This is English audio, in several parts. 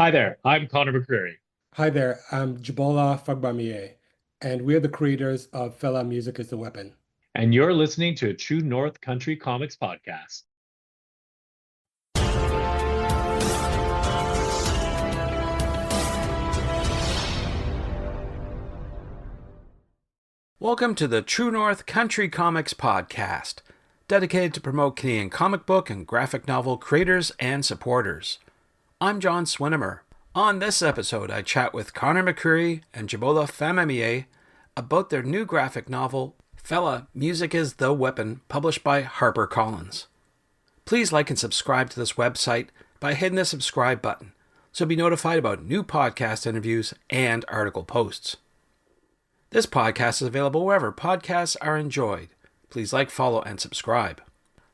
Hi there, I'm Conor McCreery, Hi there, I'm Jibola Fagbamiye, and we're the creators of Fela Music is the Weapon. and you're listening to a True North Country Comics podcast. Welcome to the True North Country Comics podcast, dedicated to promote Canadian comic book and graphic novel creators and supporters. I'm John Swinimer. On this episode, I chat with Conor McCreery and Jibola Fagbamiye about their new graphic novel, Fela Music is the Weapon, published by HarperCollins. Please like and subscribe to this website by hitting the subscribe button, so be notified about new podcast interviews and article posts. This podcast is available wherever podcasts are enjoyed. Please like, follow, and subscribe.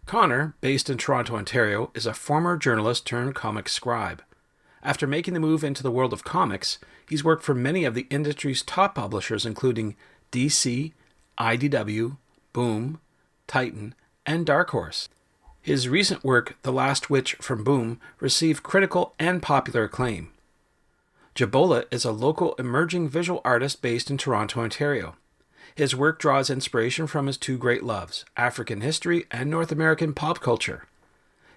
Conor, based in Toronto, Ontario, is a former journalist turned comic scribe. After making the move into the world of comics, he's worked for many of the industry's top publishers, including DC, IDW, Boom, Titan, and Dark Horse. His recent work, The Last Witch from Boom, received critical and popular acclaim. Jibola is a local emerging visual artist based in Toronto, Ontario. His work draws inspiration from his two great loves, African history and North American pop culture.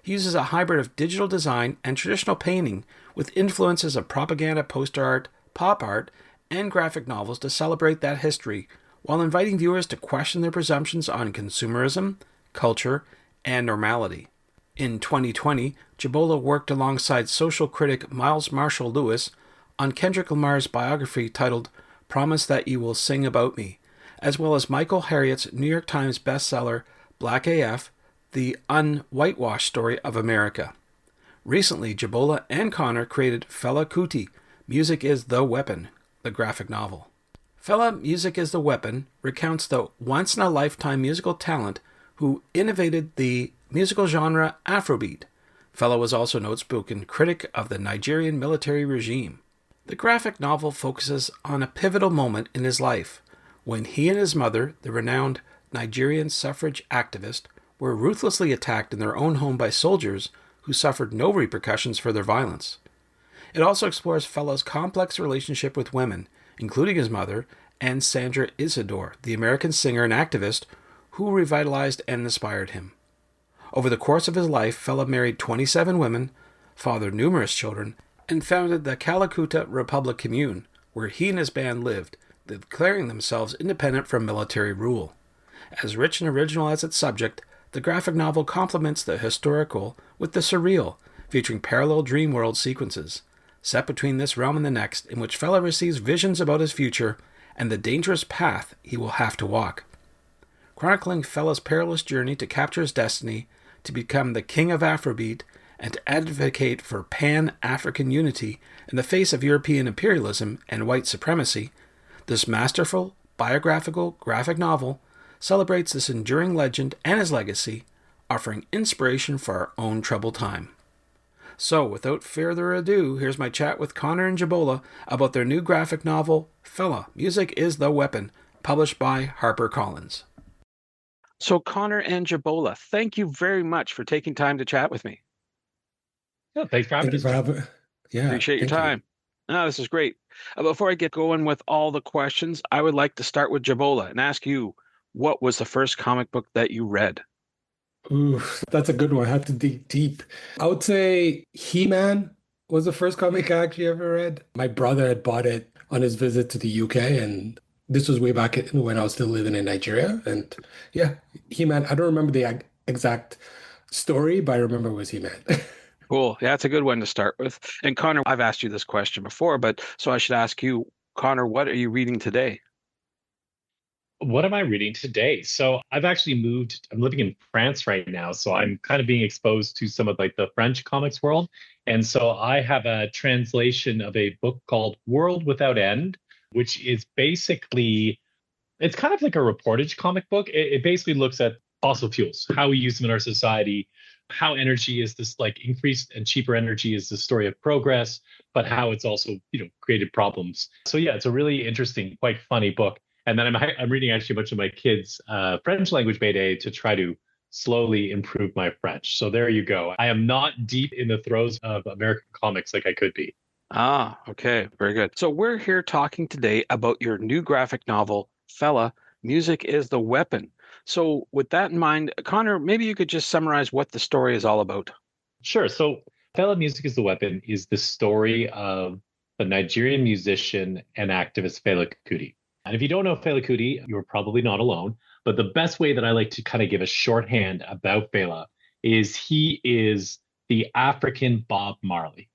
He uses a hybrid of digital design and traditional painting with influences of propaganda poster art, pop art, and graphic novels to celebrate that history while inviting viewers to question their presumptions on consumerism, culture, and normality. In 2020, Jibola worked alongside social critic Miles Marshall Lewis on Kendrick Lamar's biography titled Promise That You Will Sing About Me, as well as Michael Harriot's New York Times bestseller Black AF, The Un-Whitewashed Story of America. Recently, Jibola and Conor created Kalakuta, Music is the Weapon, the graphic novel. Fela Music is the Weapon recounts the once-in-a-lifetime musical talent who innovated the musical genre Afrobeat. Fela was also an outspoken critic of the Nigerian military regime. The graphic novel focuses on a pivotal moment in his life, when he and his mother, the renowned Nigerian suffrage activist, were ruthlessly attacked in their own home by soldiers who suffered no repercussions for their violence. It also explores Fela's complex relationship with women, including his mother, and Sandra Izsadore, the American singer and activist who revitalized and inspired him. Over the course of his life, Fela married 27 women, fathered numerous children, and founded the Kalakuta Republic commune, where he and his band lived, declaring themselves independent from military rule. As rich and original as its subject, the graphic novel complements the historical with the surreal, featuring parallel dream world sequences, set between this realm and the next, in which Fela receives visions about his future and the dangerous path he will have to walk. Chronicling Fela's perilous journey to capture his destiny, to become the King of Afrobeat, and to advocate for pan-African unity in the face of European imperialism and white supremacy, this masterful, biographical graphic novel celebrates this enduring legend and his legacy, offering inspiration for our own troubled time. So, without further ado, here's my chat with Conor and Jibola about their new graphic novel, Fela Music is the Weapon, published by HarperCollins. So, Conor and Jibola, thank you very much for taking time to chat with me. Yeah, thanks for Thank having you us, for John. having. Yeah, Appreciate your thank you. time. This is great. Before I get going with all the questions, I would like to start with Jibola and ask you, what was the first comic book that you read? Ooh, that's a good one. I have to dig deep. I would say He-Man was the first comic I actually ever read. My brother had bought it on his visit to the UK, and this was way back when I was still living in Nigeria. And yeah, He-Man, I don't remember the exact story, but I remember it was He-Man. Cool. Yeah, that's a good one to start with. And Conor, I've asked you this question before, but so I should ask you, Conor, what are you reading today? What am I reading today? So I've actually moved, I'm living in France right now, so I'm kind of being exposed to some of like the French comics world. And so I have a translation of a book called World Without End, which is basically it's kind of like a reportage comic book. It basically looks at fossil fuels, how we use them in our society, how energy is this like increased and cheaper energy is the story of progress, but how it's also, created problems. So yeah, it's a really interesting, quite funny book. And then I'm reading actually a bunch of my kids' French language Mayday to try to slowly improve my French. So there you go. I am not deep in the throes of American comics like I could be. Ah, okay, very good. So we're here talking today about your new graphic novel, Fela, Music is the Weapon. So with that in mind, Connor, maybe you could just summarize what the story is all about. Sure. So, Fela Music is the Weapon is the story of the Nigerian musician and activist Fela Kuti. And if you don't know Fela Kuti, you're probably not alone. But the best way that I like to kind of give a shorthand about Fela is he is the African Bob Marley.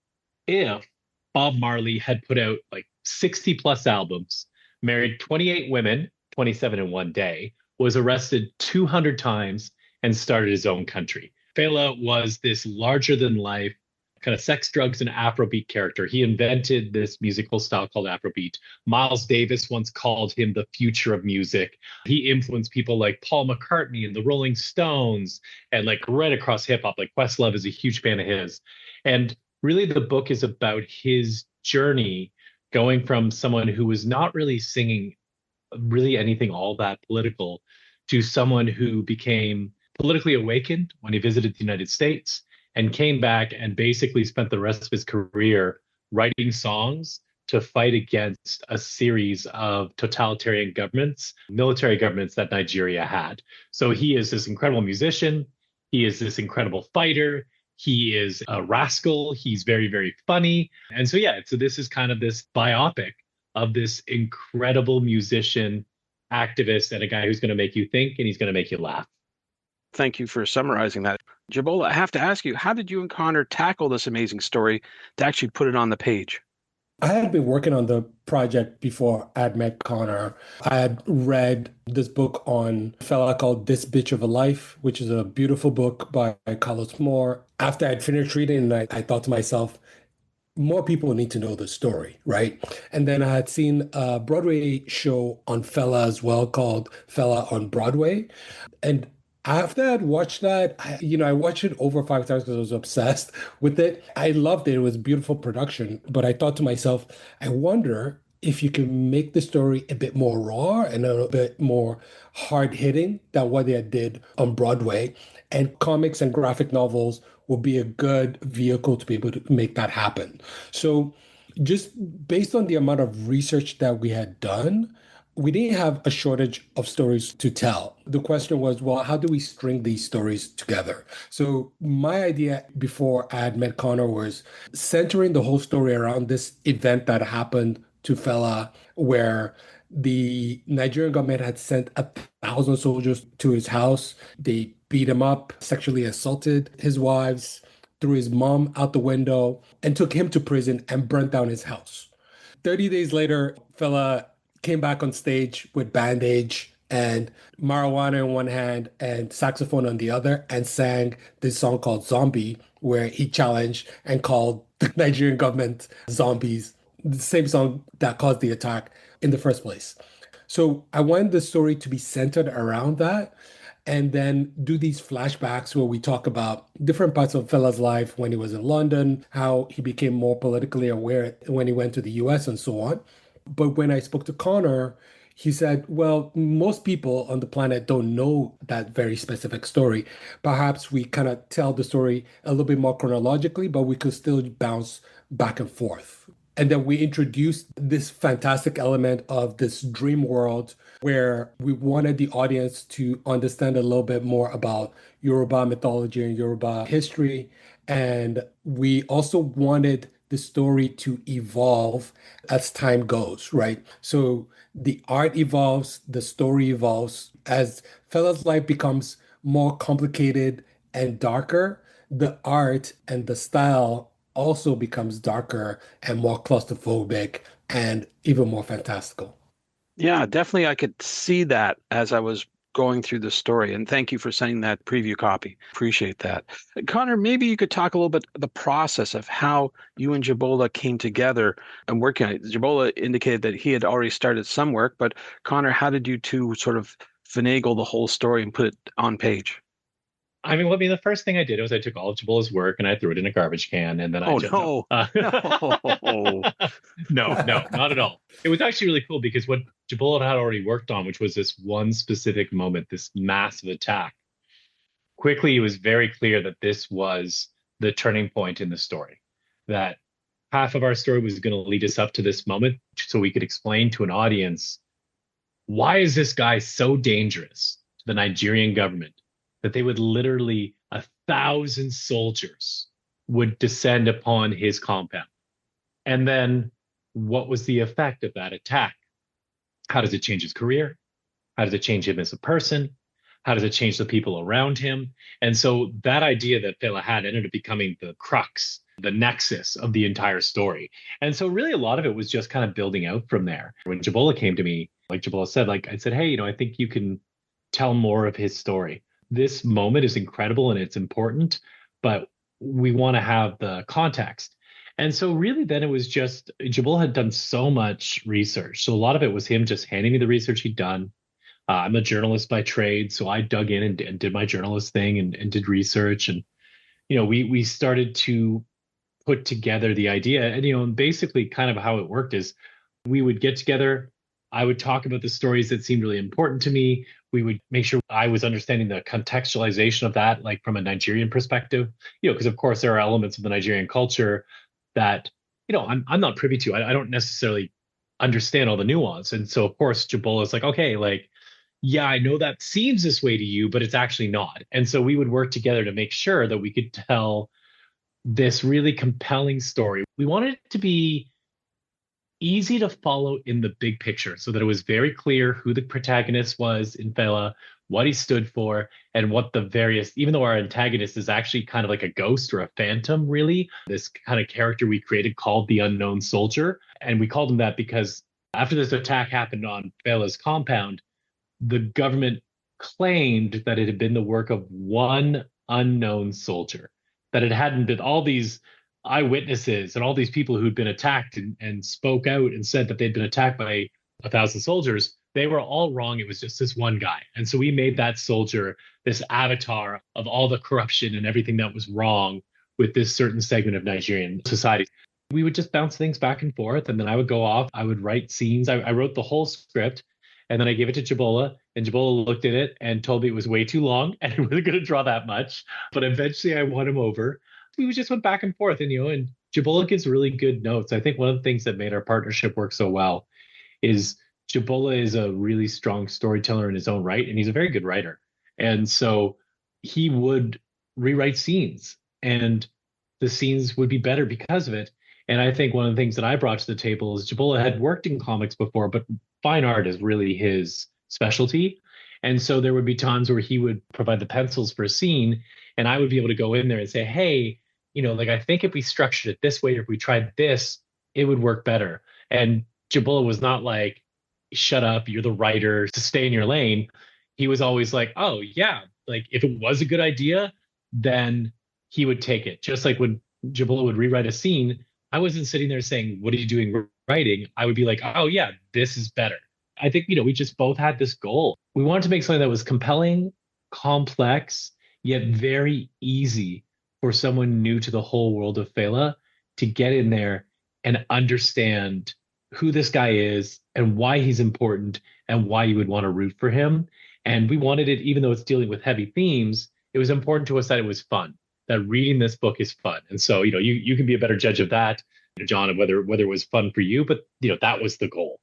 If Bob Marley had put out like 60 plus albums, married 28 women, 27 in one day, was arrested 200 times, and started his own country. Fela was this larger than life kind of sex, drugs, and Afrobeat character. He invented this musical style called Afrobeat. Miles Davis once called him the future of music. He influenced people like Paul McCartney and the Rolling Stones, and like right across hip hop. Like Questlove is a huge fan of his. And really, the book is about his journey going from someone who was not really singing really anything all that political to someone who became politically awakened when he visited the United States and came back and basically spent the rest of his career writing songs to fight against a series of totalitarian governments, military governments that Nigeria had. So he is this incredible musician. He is this incredible fighter. He is a rascal. He's very, very funny. And so, yeah, so this is kind of this biopic of this incredible musician, activist, and a guy who's going to make you think and he's going to make you laugh. Thank you for summarizing that. Jibola, I have to ask you, how did you and Connor tackle this amazing story to actually put it on the page? I had been working on the project before I had met Connor. I had read this book on a fella called This Bitch of a Life, which is a beautiful book by Carlos Moore. After I'd finished reading, I thought to myself, more people need to know the story, right? And then I had seen a Broadway show on Fela as well called Fela on Broadway. And after I'd watched that, I watched it over 5 times because I was obsessed with it. I loved it. It was beautiful production. But I thought to myself, I wonder if you can make the story a bit more raw and a little bit more hard hitting than what they did on Broadway. And comics and graphic novels will be a good vehicle to be able to make that happen. So, just based on the amount of research that we had done, we didn't have a shortage of stories to tell. The question was, well, how do we string these stories together? So my idea before I had met Connor was centering the whole story around this event that happened to Fela, where the Nigerian government had sent 1,000 soldiers to his house. They beat him up, sexually assaulted his wives, threw his mom out the window, and took him to prison and burnt down his house. 30 days later, Fela came back on stage with bandage and marijuana in one hand and saxophone on the other and sang this song called Zombie, where he challenged and called the Nigerian government zombies, the same song that caused the attack in the first place. So I wanted the story to be centered around that and then do these flashbacks where we talk about different parts of Fela's life when he was in London, how he became more politically aware when he went to the US and so on. But when I spoke to Connor, he said, well, most people on the planet don't know that very specific story. Perhaps we kind of tell the story a little bit more chronologically, but we could still bounce back and forth. And then we introduced this fantastic element of this dream world where we wanted the audience to understand a little bit more about Yoruba mythology and Yoruba history. And we also wanted the story to evolve as time goes, right? So the art evolves, the story evolves. As Fela's life becomes more complicated and darker, the art and the style also becomes darker and more claustrophobic and even more fantastical. Yeah, definitely. I could see that as I was going through the story. And thank you for sending that preview copy. Appreciate that. Connor, maybe you could talk a little bit the process of how you and Jibola came together and working on it. Jibola indicated that he had already started some work, but Connor, how did you two sort of finagle the whole story and put it on page? The first thing I did was I took all of Jibola's work and I threw it in a garbage can, and then I Oh just no, no. no, not at all. It was actually really cool because what Jibola had already worked on, which was this one specific moment, this massive attack. Quickly, it was very clear that this was the turning point in the story. That half of our story was going to lead us up to this moment so we could explain to an audience, why is this guy so dangerous to the Nigerian government that they would literally 1,000 soldiers would descend upon his compound? And then what was the effect of that attack? How does it change his career? How does it change him as a person? How does it change the people around him? And so that idea that Fela had ended up becoming the crux, the nexus of the entire story. And so really a lot of it was just kind of building out from there. When Jibola came to me, like Jibola said, like I said, hey, I think you can tell more of his story. This moment is incredible and it's important, but we want to have the context. And so really then it was just, Jibola had done so much research. So a lot of it was him just handing me the research he'd done. I'm a journalist by trade, so I dug in and did my journalist thing and did research. And, we started to put together the idea. And, basically kind of how it worked is we would get together. I would talk about the stories that seemed really important to me. We would make sure I was understanding the contextualization of that, like from a Nigerian perspective, because of course there are elements of the Nigerian culture that, I'm not privy to. I don't necessarily understand all the nuance. And so of course Jibola is like, okay, like, yeah, I know that seems this way to you, but it's actually not. And so we would work together to make sure that we could tell this really compelling story. We wanted it to be easy to follow in the big picture so that it was very clear who the protagonist was in Fela, what he stood for, and what the various, even though our antagonist is actually kind of like a ghost or a phantom, really, this kind of character we created called the Unknown Soldier. And we called him that because after this attack happened on Fela's compound, the government claimed that it had been the work of one unknown soldier, that it hadn't been all these eyewitnesses and all these people who'd been attacked and spoke out and said that they'd been attacked by 1,000 soldiers. They were all wrong. It was just this one guy. And so we made that soldier this avatar of all the corruption and everything that was wrong with this certain segment of Nigerian society. We would just bounce things back and forth. And then I would go off, I would write scenes. I wrote the whole script. And then I gave it to Jibola, and Jibola looked at it and told me it was way too long and it wasn't going to draw that much. But eventually I won him over. We just went back and forth, and Jibola gives really good notes. I think one of the things that made our partnership work so well is Jibola is a really strong storyteller in his own right, and he's a very good writer. And so he would rewrite scenes, and the scenes would be better because of it. And I think one of the things that I brought to the table is Jibola had worked in comics before, but fine art is really his specialty. And so there would be times where he would provide the pencils for a scene, and I would be able to go in there and say, hey, like I think if we structured it this way, or if we tried this, it would work better. And Jibola was not like, shut up, you're the writer, to stay in your lane. He was always like, oh yeah, like if it was a good idea, then he would take it. Just like when Jibola would rewrite a scene, I wasn't sitting there saying, what are you doing writing? I would be like, oh yeah, this is better. I think, we just both had this goal. We wanted to make something that was compelling, complex, yet very easy for someone new to the whole world of Fela to get in there and understand who this guy is and why he's important and why you would want to root for him. And we wanted it, even though it's dealing with heavy themes, it was important to us that it was fun, that reading this book is fun. And so, you can be a better judge of that, John, of whether it was fun for you, but that was the goal.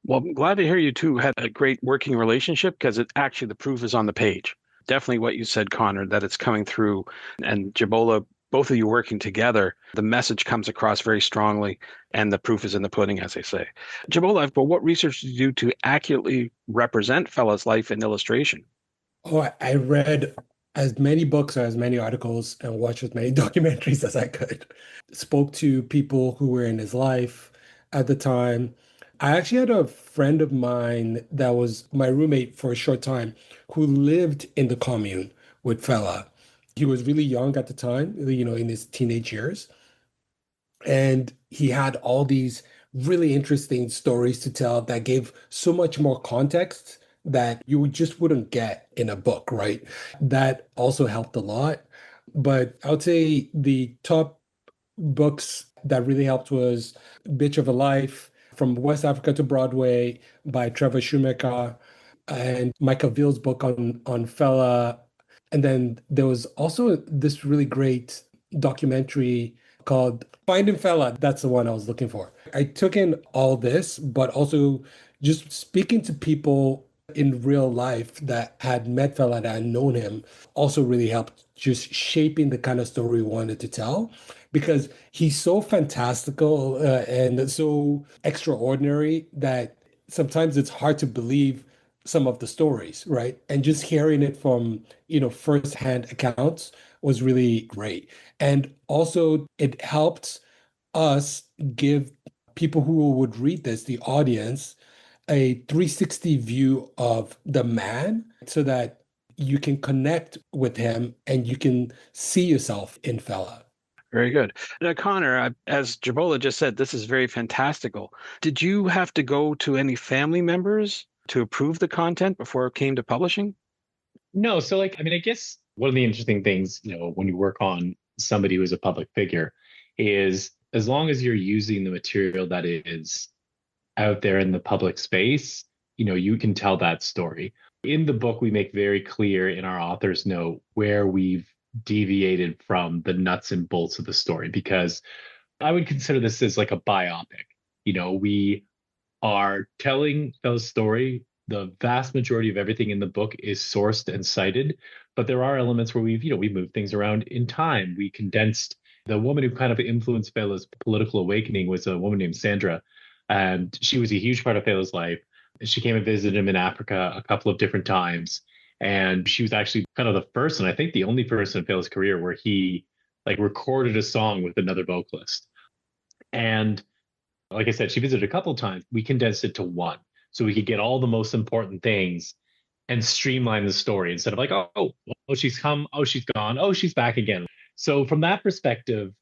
Well, I'm glad to hear you two had a great working relationship, because the proof is on the page. Definitely what you said, Conor, that it's coming through. And Jibola, both of you working together, the message comes across very strongly, and the proof is in the pudding, as they say. Jibola, but what research did you do to accurately represent Fela's life in illustration? Oh, I read as many books, as many articles, and watched as many documentaries as I could. Spoke to people who were in his life at the time. I actually had a friend of mine that was my roommate for a short time who lived in the commune with Fela. He was really young at the time, in his teenage years. And he had all these really interesting stories to tell that gave so much more context that you just wouldn't get in a book, right? That also helped a lot. But I would say the top books that really helped was Bitch of a Life, From West Africa to Broadway by Trevor Shoemaker, and Michael Ville's book on Fela. And then there was also this really great documentary called Finding Fela. That's the one I was looking for. I took in all this, but also just speaking to people in real life that had met Fela, that had known him, also really helped just shaping the kind of story we wanted to tell because he's so fantastical and so extraordinary that sometimes it's hard to believe some of the stories, right? And just hearing it from, firsthand accounts was really great. And also it helped us give people who would read this, the audience, a 360 view of the man so that you can connect with him and you can see yourself in Fela. Very good. Now, Connor, as Jibola just said, this is very fantastical. Did you have to go to any family members to approve the content before it came to publishing? No, so like, I mean, I guess one of the interesting things, when you work on somebody who is a public figure is as long as you're using the material that is out there in the public space, you can tell that story. In the book, we make very clear in our author's note where we've deviated from the nuts and bolts of the story, because I would consider this as like a biopic. We are telling the story. The vast majority of everything in the book is sourced and cited, but there are elements where we moved things around in time. We condensed. The woman who kind of influenced Fela's political awakening was a woman named Sandra, and she was a huge part of Fela's life. She came and visited him in Africa a couple of different times, and she was actually kind of the first, and I think the only person in Fela's career where he like recorded a song with another vocalist. And like I said, she visited a couple of times. We condensed it to one, so we could get all the most important things and streamline the story instead of like, oh, she's come, oh, she's gone, oh, she's back again. So from that perspective,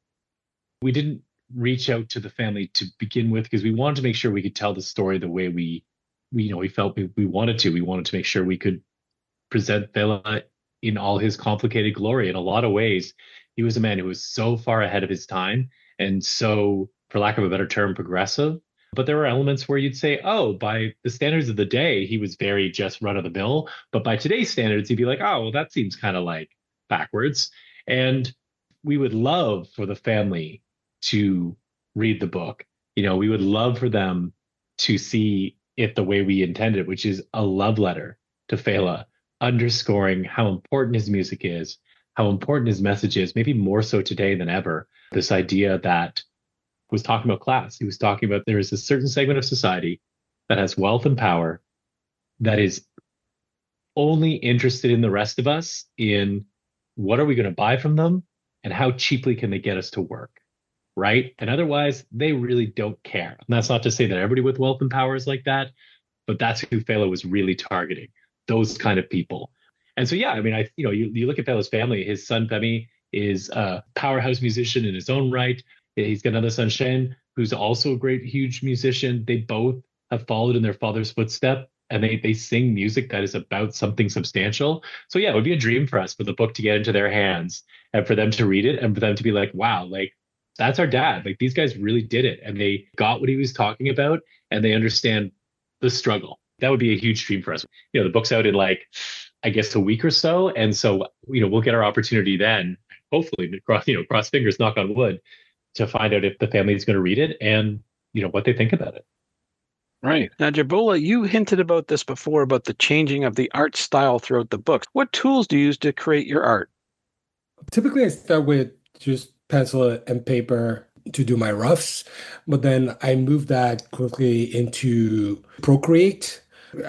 we didn't reach out to the family to begin with because we wanted to make sure we could tell the story the way we felt we wanted to. We wanted to make sure we could present Fela in all his complicated glory. In a lot of ways, he was a man who was so far ahead of his time and so, for lack of a better term, progressive. But there were elements where you'd say, oh, by the standards of the day, he was very just run of the mill. But by today's standards, he'd be like, oh, well, that seems kind of like backwards. And we would love for the family to read the book. We would love for them to see it the way we intended, which is a love letter to Fela, underscoring how important his music is, how important his message is, maybe more so today than ever. This idea that was talking about class. He was talking about there is a certain segment of society that has wealth and power that is only interested in the rest of us in what are we going to buy from them and how cheaply can they get us to work, right? And otherwise, they really don't care. And that's not to say that everybody with wealth and power is like that, but that's who Fela was really targeting, those kind of people. And so, yeah, I mean, you look at Fela's family, his son Femi is a powerhouse musician in his own right. He's got another son, Shane, who's also a great, huge musician. They both have followed in their father's footstep, and they sing music that is about something substantial. So yeah, it would be a dream for us for the book to get into their hands and for them to read it and for them to be like, wow, like that's our dad. Like these guys really did it and they got what he was talking about and they understand the struggle. That would be a huge dream for us. The book's out in like, I guess a week or so. And so, we'll get our opportunity then, hopefully cross fingers, knock on wood, to find out if the family is going to read it and, what they think about it. Right. Now, Jibola, you hinted about this before, about the changing of the art style throughout the book. What tools do you use to create your art? Typically, I start with just pencil and paper to do my roughs, but then I move that quickly into Procreate.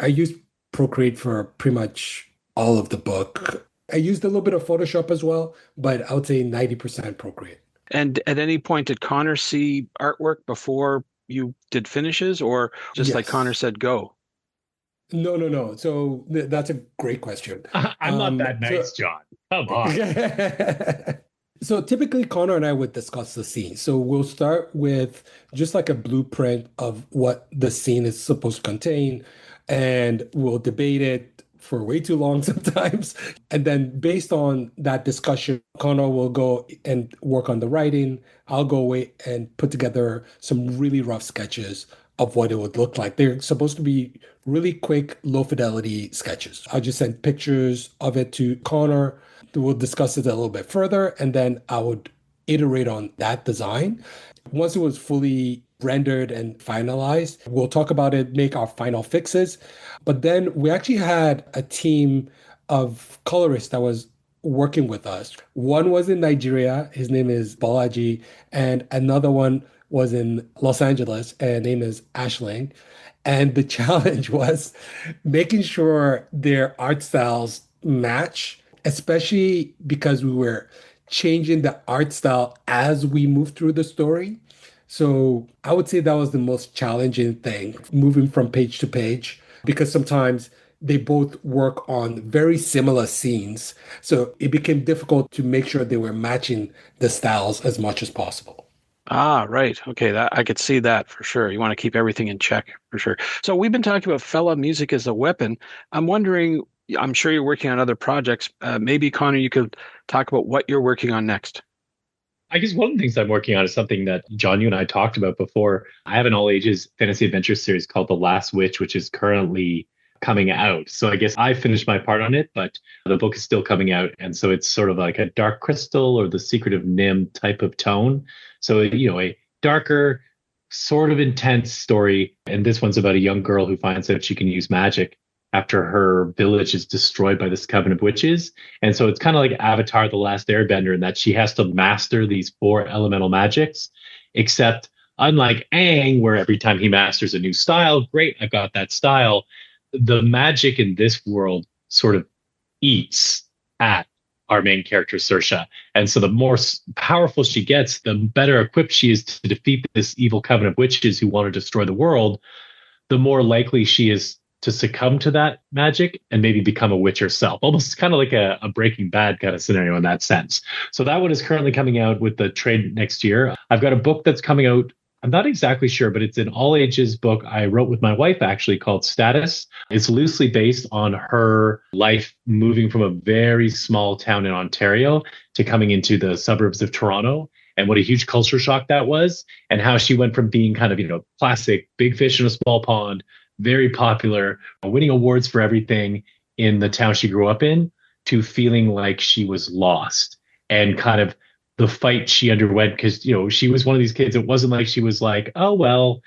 I use Procreate for pretty much all of the book. I used a little bit of Photoshop as well, but I would say 90% Procreate. And at any point, did Connor see artwork before you did finishes, or just like Connor said, go? No. So that's a great question. I'm not that nice, John. Come on. So typically Connor and I would discuss the scene. So we'll start with just like a blueprint of what the scene is supposed to contain, and we'll debate it for way too long sometimes. And then based on that discussion, Connor will go and work on the writing. I'll go away and put together some really rough sketches of what it would look like. They're supposed to be really quick, low fidelity sketches. I'll just send pictures of it to Connor. We'll discuss it a little bit further, and then I would iterate on that design. Once it was fully rendered and finalized, we'll talk about it, make our final fixes. But then we actually had a team of colorists that was working with us. One was in Nigeria, his name is Balaji, and another one was in Los Angeles, and name is Ashling. And the challenge was making sure their art styles match, especially because we were changing the art style as we moved through the story. So I would say that was the most challenging thing, moving from page to page, because sometimes they both work on very similar scenes. So it became difficult to make sure they were matching the styles as much as possible. Ah, right. Okay, that I could see that for sure. You want to keep everything in check for sure. So we've been talking about Fela music as a weapon. I'm wondering, I'm sure you're working on other projects. Maybe Connor, you could talk about what you're working on next. I guess one of the things I'm working on is something that John, you and I talked about before. I have an all ages fantasy adventure series called The Last Witch, which is currently coming out. So I guess I finished my part on it, but the book is still coming out. And so it's sort of like a Dark Crystal or the Secret of Nim type of tone. So, a darker, sort of intense story. And this one's about a young girl who finds out she can use magic after her village is destroyed by this coven of witches. And so it's kind of like Avatar, The Last Airbender, in that she has to master these four elemental magics, except unlike Aang, where every time he masters a new style, great, I've got that style. The magic in this world sort of eats at our main character, Saoirse. And so the more powerful she gets, the better equipped she is to defeat this evil coven of witches who want to destroy the world, the more likely she is to succumb to that magic and maybe become a witch herself. Almost kind of like a Breaking Bad kind of scenario in that sense. So that one is currently coming out with the trade next year. I've got a book that's coming out. I'm not exactly sure, but it's an all ages book I wrote with my wife actually called Status. It's loosely based on her life moving from a very small town in Ontario to coming into the suburbs of Toronto, and what a huge culture shock that was, and how she went from being kind of, classic big fish in a small pond, very popular, winning awards for everything in the town she grew up in, to feeling like she was lost, and kind of the fight she underwent, because, she was one of these kids. It wasn't like she was like, oh, well,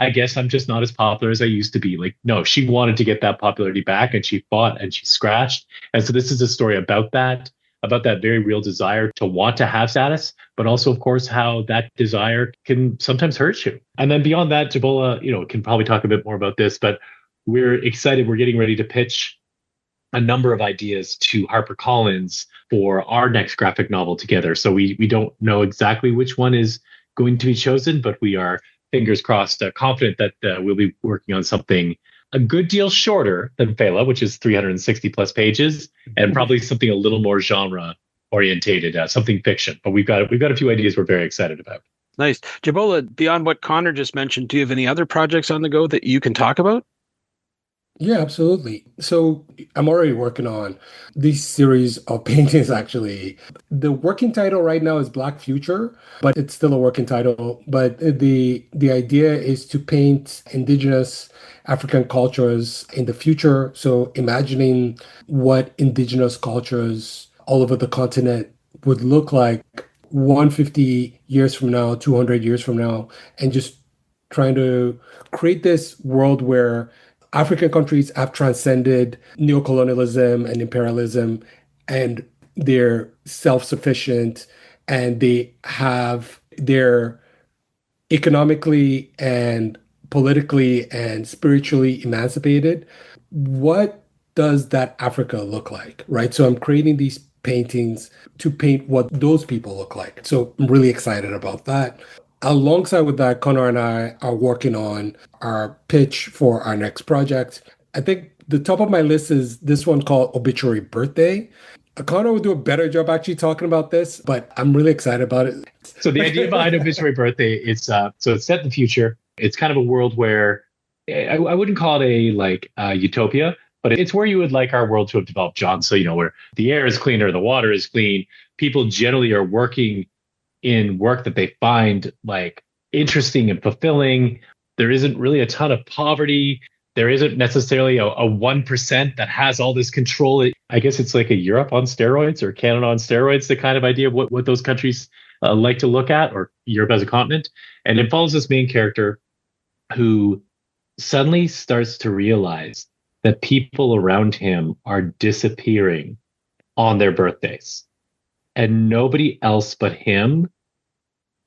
I guess I'm just not as popular as I used to be. Like, no, she wanted to get that popularity back, and she fought and she scratched. And so this is a story about that very real desire to want to have status, but also, of course, how that desire can sometimes hurt you. And then beyond that, Jibola, can probably talk a bit more about this, but we're excited. We're getting ready to pitch a number of ideas to HarperCollins for our next graphic novel together. So we don't know exactly which one is going to be chosen, but we are, fingers crossed, confident that we'll be working on something a good deal shorter than Fela, which is 360 plus pages, and probably something a little more genre orientated, something fiction. But we've got a few ideas we're very excited about. Nice. Jibola, beyond what Connor just mentioned, do you have any other projects on the go that you can talk about? Yeah, absolutely. So I'm already working on this series of paintings, actually. The working title right now is Black Future, but it's still a working title. But the idea is to paint indigenous African cultures in the future. So imagining what indigenous cultures all over the continent would look like 150 years from now, 200 years from now, and just trying to create this world where African countries have transcended neocolonialism and imperialism, and they're self-sufficient, and they they're economically and politically and spiritually emancipated. What does that Africa look like, right? So I'm creating these paintings to paint what those people look like. So I'm really excited about that. Alongside with that, Connor and I are working on our pitch for our next project. I think the top of my list is this one called Obituary Birthday. Connor will do a better job actually talking about this, but I'm really excited about it. So the idea behind Obituary Birthday is so it's set in the future. It's kind of a world where I wouldn't call it a utopia, but it's where you would like our world to have developed, John. So, where the air is cleaner, the water is clean, people generally are working in work that they find like interesting and fulfilling. There isn't really a ton of poverty. there isn't necessarily a 1% that has all this control. I guess it's like a Europe on steroids or Canada on steroids, the kind of idea of what those countries like to look at, or Europe as a continent. And it follows this main character who suddenly starts to realize that people around him are disappearing on their birthdays. And nobody else but him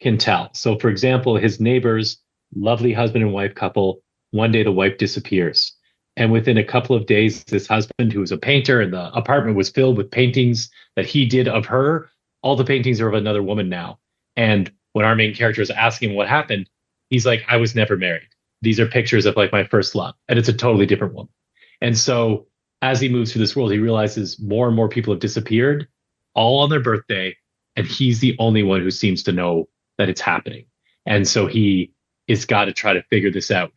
can tell. So, for example, his neighbors, lovely husband and wife couple, one day the wife disappears. And within a couple of days, this husband, who was a painter, and the apartment was filled with paintings that he did of her, all the paintings are of another woman now. And when our main character is asking what happened, he's like, I was never married. These are pictures of like my first love. And it's a totally different woman. And so as he moves through this world, he realizes more and more people have disappeared, all on their birthday. And he's the only one who seems to know that it's happening. And so he is got to try to figure this out.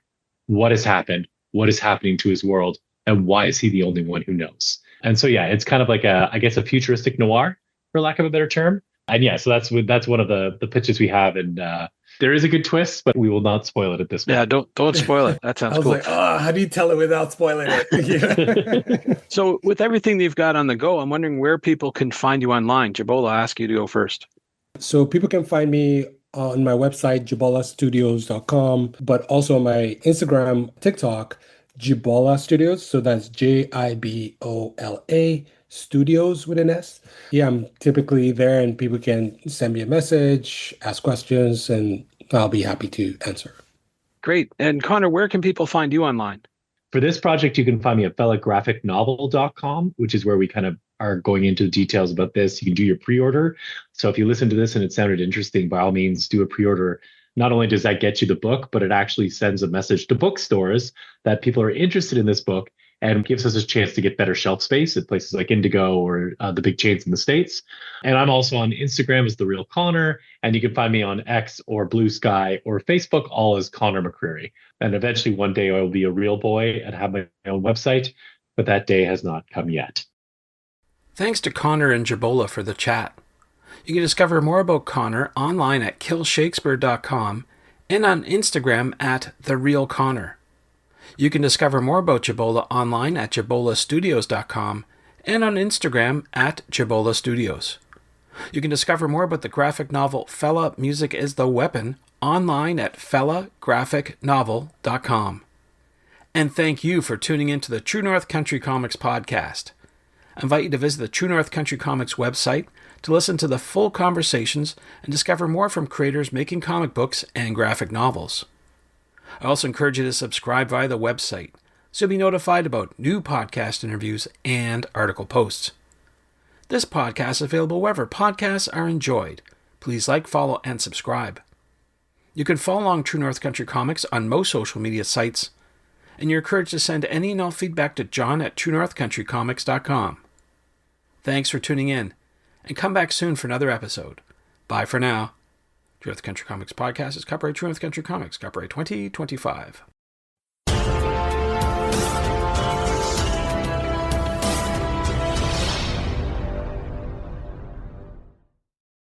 What has happened? What is happening to his world? And why is he the only one who knows? And so, yeah, it's kind of like I guess a futuristic noir, for lack of a better term. And yeah, so that's one of the pitches we have. And there is a good twist, but we will not spoil it at this point. Yeah, don't spoil it. That sounds I was cool. like, oh, how do you tell it without spoiling it? Yeah. So with everything that you've got on the go, I'm wondering where people can find you online. Jibola, I'll ask you to go first. So people can find me on my website, jibolastudios.com, but also on my Instagram, TikTok, Jibola Studios. So that's Jibola Studios with an S. Yeah, I'm typically there, and people can send me a message, ask questions, and I'll be happy to answer. Great. And Conor, where can people find you online? For this project, you can find me at felagraphicnovel.com, which is where we kind of are going into details about this. You can do your pre-order. So if you listen to this and it sounded interesting, by all means, do a pre-order. Not only does that get you the book, but it actually sends a message to bookstores that people are interested in this book, and gives us a chance to get better shelf space at places like Indigo or the big chains in the States. And I'm also on Instagram as The Real Conor, and you can find me on X or Blue Sky or Facebook, all as Conor McCreery. And eventually one day I will be a real boy and have my own website, but that day has not come yet. Thanks to Conor and Jibola for the chat. You can discover more about Conor online at killshakespeare.com and on Instagram at TheRealConor. You can discover more about Jibola online at jibolastudios.com and on Instagram at Jibola Studios. You can discover more about the graphic novel Fela, Music is the Weapon online at felagraphicnovel.com. And thank you for tuning in to the True North Country Comics podcast. I invite you to visit the True North Country Comics website to listen to the full conversations and discover more from creators making comic books and graphic novels. I also encourage you to subscribe via the website so you'll be notified about new podcast interviews and article posts. This podcast is available wherever podcasts are enjoyed. Please like, follow, and subscribe. You can follow along True North Country Comics on most social media sites, and you're encouraged to send any and all feedback to John at truenorthcountrycomics.com. Thanks for tuning in, and come back soon for another episode. Bye for now. True North Country Comics Podcast is copyright True North Country Comics, copyright 2025.